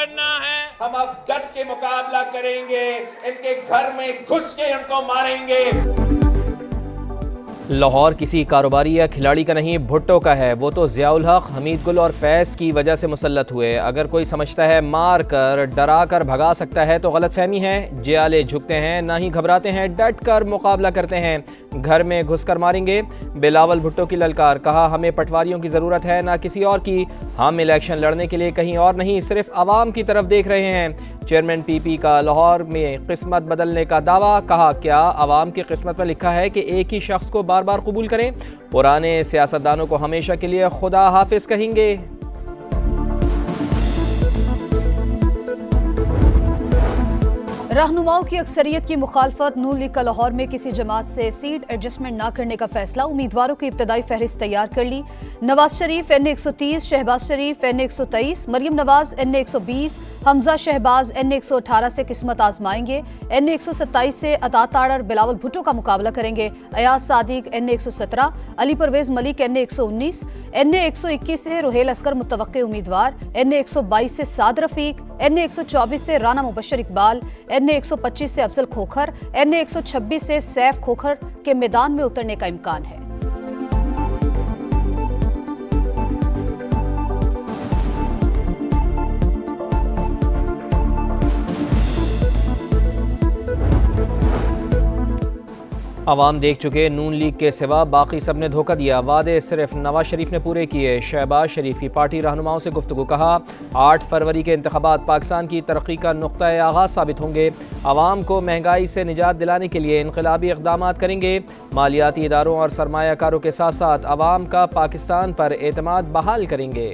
करना है। हम अब डट के मुकाबला करेंगे, इनके घर में घुस के उनको मारेंगे। लाहौर किसी कारोबारी या खिलाड़ी का नहीं, भुट्टो का है। वो तो ज़ियाउल हक, हमीद गुल और फैज़ की वजह से मुसल्लत हुए। अगर कोई समझता है मार कर डरा कर भगा सकता है तो गलतफहमी है। जियाले झुकते हैं, ना ही घबराते हैं, डट कर मुकाबला करते हैं। घर में घुस कर मारेंगे। बिलावल भुट्टो की ललकार, कहा हमें पटवारियों की ज़रूरत है ना किसी और की। हम इलेक्शन लड़ने के लिए कहीं और नहीं, सिर्फ आवाम की तरफ देख रहे हैं। चेयरमैन पीपी का लाहौर में किस्मत बदलने का दावा, कहा क्या आवाम की किस्मत में लिखा है कि एक ही शख्स को बार बार कबूल करें? पुराने सियासतदानों को हमेशा के लिए खुदा हाफिज कहेंगे। रहनुमाओं की अक्सरियत की मुखालफत। नून लीग का लाहौर में किसी जमात से सीट एडजस्टमेंट न करने का फैसला। उम्मीदवारों की इब्तदाई फहरिस्त तैयार कर ली। नवाज शरीफ NA 130, शहबाज शरीफ NA 123, Maryam Nawaz NA 120, Hamza Shahbaz NA 118 से किस्मत आजमाएंगे। NA 127 से अतात ताड़र बिलावल भुट्टो का मुकाबला करेंगे। Ayaz Sadiq NA 117, Ali Parvez Malik NA 119, NA 121 से रुहेल असगर मुतवक्के उम्मीदवार। NA 122 से साद रफीक, NA 124 से राना मुबशर इकबाल, NA 125 से अफजल खोखर, NA 126 से सैफ खोखर के मैदान में उतरने का इम्कान है। आवाम देख चुके, नून लीग के सिवा बाकी सब ने धोखा दिया। वादे सिर्फ नवाज शरीफ ने पूरे किए। शहबाज शरीफ की पार्टी रहनुमाओं से गुफ्तगू, कहा 8 फरवरी के इंतखाबात पाकिस्तान की तरक्की का नुक्ता आगाज़ साबित होंगे। आवाम को महंगाई से निजात दिलाने के लिए इनकलाबी इक़दाम करेंगे। मालियाती इदारों और सरमायाकारों के साथ साथ आवाम का पाकिस्तान पर एतमाद बहाल करेंगे।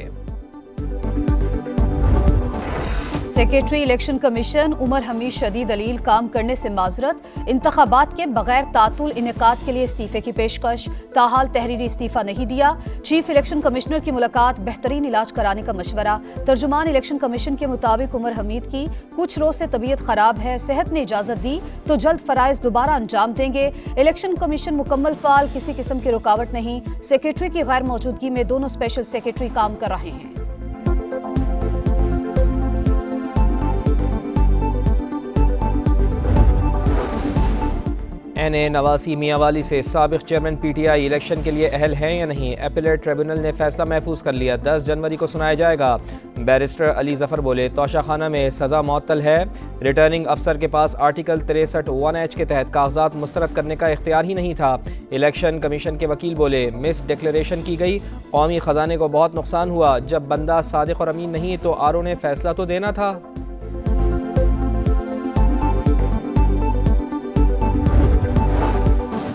Secretary election commission Umar Hamid शदीद अलील काम करने से माजरत। इंतखाबात के बगैर तातुल इनेकाद के लिए इस्तीफे की पेशकश, ताहाल तहरीरी इस्तीफा नहीं दिया। चीफ इलेक्शन कमिश्नर की मुलाकात, बेहतरीन इलाज कराने का मशवरा। तर्जुमान इलेक्शन कमीशन के मुताबिक उमर हमीद की कुछ रोज से तबीयत खराब है, सेहत ने इजाजत दी तो जल्द फराइज दोबारा अंजाम देंगे। इलेक्शन कमीशन मुकम्मल फाल, किसी किस्म की रुकावट नहीं। सेक्रेटरी की गैर मौजूदगी में दोनों स्पेशल सेक्रेटरी काम कर रहे हैं। NA नवासी मियांवाली से साबिक चेयरमैन PTI इलेक्शन के लिए अहल हैं या नहीं, एपिलेट ट्रिब्यूनल ने फैसला महफूज कर लिया। 10 जनवरी को सुनाया जाएगा। बैरिस्टर अली जफर बोले, तोशाखाना में सज़ा मुअत्तल है। रिटर्निंग अफसर के पास आर्टिकल 63(1)H के तहत कागजात मुस्तरद करने का इख्तियार ही नहीं था। इलेक्शन कमीशन के वकील बोले, मिस डिक्लेरेशन की गई, कौमी ख़जाने को बहुत नुकसान हुआ। जब बंदा सादिक और अमीन नहीं तो RO ने फैसला तो देना था।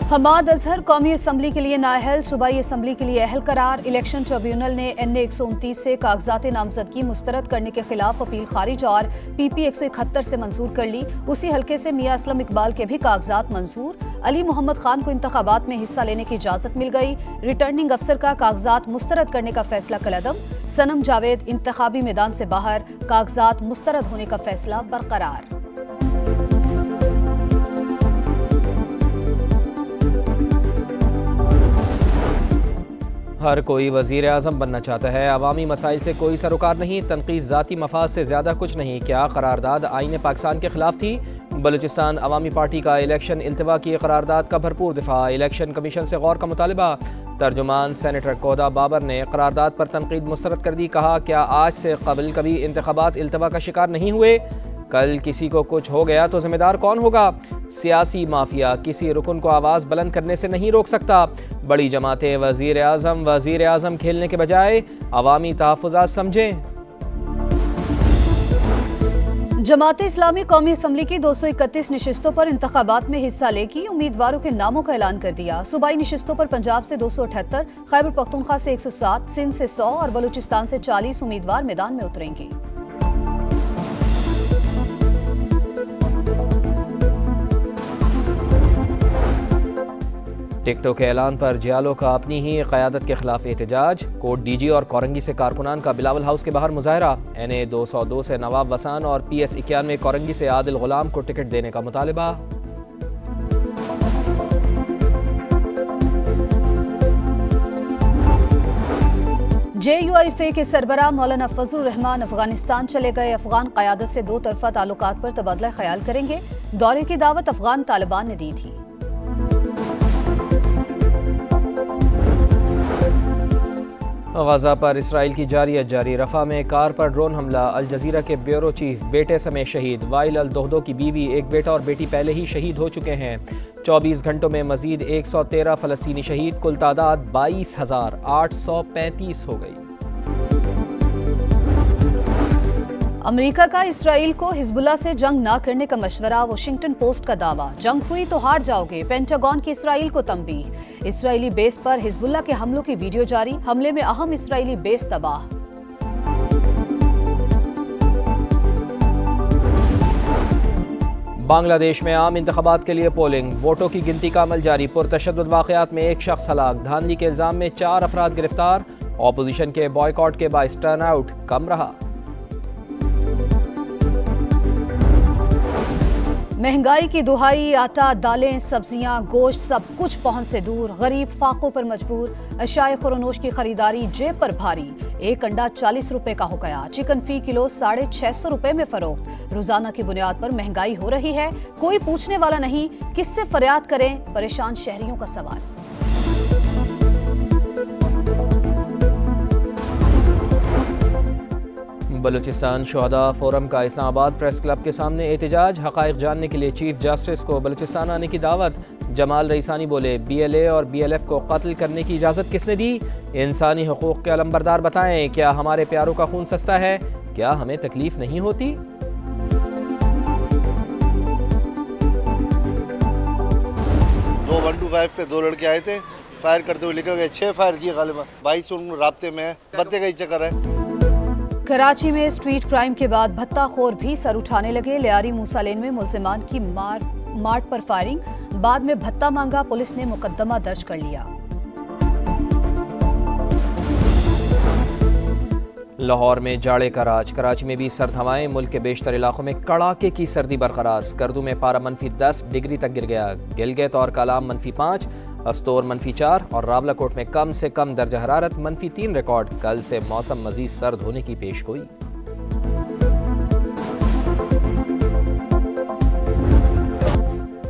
हमाद अजहर कौमी असम्बली के लिए नाअहल, सूबाई असम्बली के लिए अहल करार। इलेक्शन ट्रिब्यूनल ने NA 129 से कागजात नामजदगी मुस्तरद करने के खिलाफ अपील खारिज और PP 171 से मंजूर कर ली। उसी हल्के से मियां असलम इकबाल के भी कागजात मंजूर। अली मोहम्मद खान को इंतखाबात में हिस्सा लेने की इजाजत मिल गई। रिटर्निंग अफसर का कागजात मुस्तरद करने का फैसला कलअदम। सनम जावेद इंतखाबी मैदान से बाहर, कागजात मुस्तरद होने का फैसला बरकरार। हर कोई वज़ीर आज़म बनना चाहता है। अवामी मसाइल से कोई सरोकार नहीं, तनकीद ज़ाती मफाद से ज़्यादा कुछ नहीं। क्या करारदाद आईन पाकिस्तान के खिलाफ थी? बलूचिस्तान अवामी पार्टी का इलेक्शन इल्तवा की करारदाद का भरपूर दिफा। इलेक्शन कमीशन से गौर का मुतालिबा। तर्जुमान सेनेटर कोदा बाबर ने करारदाद पर तनकीद मुस्तरद कर दी। कहा, क्या आज से कबल कभी इंतखाबात इल्तवा का शिकार नहीं हुए? कल किसी को कुछ हो गया तो जिम्मेदार कौन होगा? सियासी माफिया किसी रुकन को आवाज़ बुलंद करने से नहीं रोक सकता। बड़ी जमातें वज़ीर आज़म खेलने के बजाय अवामी तहफ़्फ़ुज़ात समझें। जमात इस्लामी कौमी असम्बली की 231 नशिस्तों पर इंतखाबात में हिस्सा लेगी। उम्मीदवारों के नामों का ऐलान कर दिया। सूबाई नशिस्तों पर पंजाब से 278, खैबर पख्तूनख्वा से 107, सिंध से 100 और बलूचिस्तान से 40 उम्मीदवार मैदान में उतरेंगे। टिकटों के ऐलान पर जियालो का अपनी ही क़यादत के खिलाफ एहतजाज। कोट DG और कोरंगी से कारकुनान का बिलावल हाउस के बाहर मुजाहरा। NA 202 से नवाब वसान और PS 91 कोरंगी से आदिल गुलाम को टिकट देने का मुतालिबा। JUIFA के सरबराह मौलाना फजलुर रहमान अफगानिस्तान चले गए। अफगान क़यादत से दो तरफा ताल्लुकात पर तबादला ख्याल करेंगे। दौरे की दावत अफगान तालिबान ने दी थी। गजा पर इसराइल की जारी रफा में कार पर ड्रोन हमला। अल जजीरा के ब्यूरो चीफ बेटे समेत शहीद। वाइल अल दोहदो की बीवी, एक बेटा और बेटी पहले ही शहीद हो चुके हैं। 24 घंटों में मजीद 113 फलस्तीनी शहीद। कुल तादाद 22,835 हो गई। अमेरिका का इसराइल को हिजबुल्लाह से जंग न करने का मशवरा। वॉशिंगटन पोस्ट का दावा, जंग हुई तो हार जाओगे। पेंटागन की इसराइल को तंबीह। इसराइली बेस पर हिजबुल्लाह के हमलों की वीडियो जारी। हमले में अहम इसराइली बेस तबाह। बांग्लादेश में आम इंतखाबात के लिए पोलिंग। वोटों की गिनती का अमल जारी। पुरतशद्दुद वाक़यात में एक शख्स हलाक। धांधली के इल्जाम में 4 अफराद गिरफ्तार। ऑपोजिशन के बॉयकॉट के बाइस टर्नआउट कम रहा। महंगाई की दुहाई। आटा, दालें, सब्जियां, गोश्त सब कुछ पहुंच से दूर। गरीब फाकों पर मजबूर। अशाए खुरनोश की खरीदारी जेब पर भारी। एक अंडा 40 रुपए का हो गया। चिकन फी किलो 650 रुपए में फरोख्त। रोजाना की बुनियाद पर महंगाई हो रही है, कोई पूछने वाला नहीं। किससे फरियाद करें, परेशान शहरियों का सवाल। बलूचिस्तान शोहदा फोरम का इस्लामाबाद प्रेस क्लब के सामने एहतजाज। हक़ाइक़ जानने के लिए चीफ जस्टिस को बलूचिस्तान आने की दावत। जमाल रईसानी बोले, BLA और BLF को कत्ल करने की इजाज़त किसने दी? इंसानी हुकूक़ के अलंबरदार बताएं, क्या हमारे प्यारों का खून सस्ता है? क्या हमें तकलीफ नहीं होती? 125 पे 2 लड़के आए थे, फायर करते हुए निकल गए। 6 फायर किए गालिबा। 22 उन राब्ते में है, बत्ते का ही चक्कर है। कराची में स्ट्रीट क्राइम के बाद भत्ताखोर भी सर उठाने लगे। लियारी मूसा लेन में मुल्जिमान की मार्ट पर फायरिंग। बाद में भत्ता मांगा, पुलिस ने मुकदमा दर्ज कर लिया। लाहौर में जाड़े का राज। कराची में भी सर्द हवाएं। मुल्क के बेशतर इलाकों में कड़ाके की सर्दी बरकरार। स्कर्दू में पारा -10 डिग्री तक गिर गया। गिलगित और कालाम -5, अस्तोर -4 और रावलाकोट में कम से कम दर्जा हरारत -3 रिकॉर्ड। कल से मौसम मजीद सर्द होने की पेशगोई।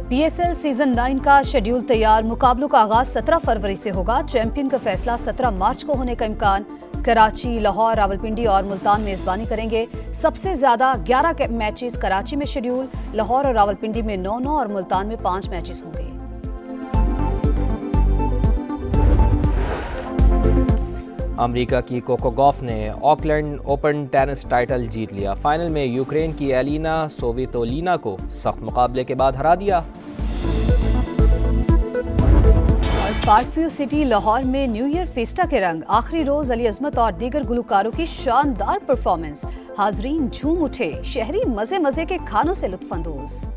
PSL सीजन 9 का शेड्यूल तैयार। मुकाबलों का आगाज 17 फरवरी से होगा। चैंपियन का फैसला 17 मार्च को होने का इम्कान। कराची, लाहौर, रावलपिंडी और मुल्तान मेजबानी करेंगे। सबसे ज्यादा 11 मैचेस कराची में शेड्यूल। लाहौर और रावलपिंडी में 9-9 और मुल्तान में 5 मैचेस होंगे। अमेरिका की कोको गॉफ ने ऑकलैंड ओपन टेनिस टाइटल जीत लिया। फाइनल में यूक्रेन की एलिना सोवितोलिना को सख्त मुकाबले के बाद हरा दिया। और पार्कव्यू सिटी लाहौर में न्यू ईयर फेस्टा के रंग। आखिरी रोज अली अजमत और दीगर गुलकारों की शानदार परफॉर्मेंस। हाजरीन झूम उठे। शहरी मजे मजे के खानों से लुत्फ अंदोज।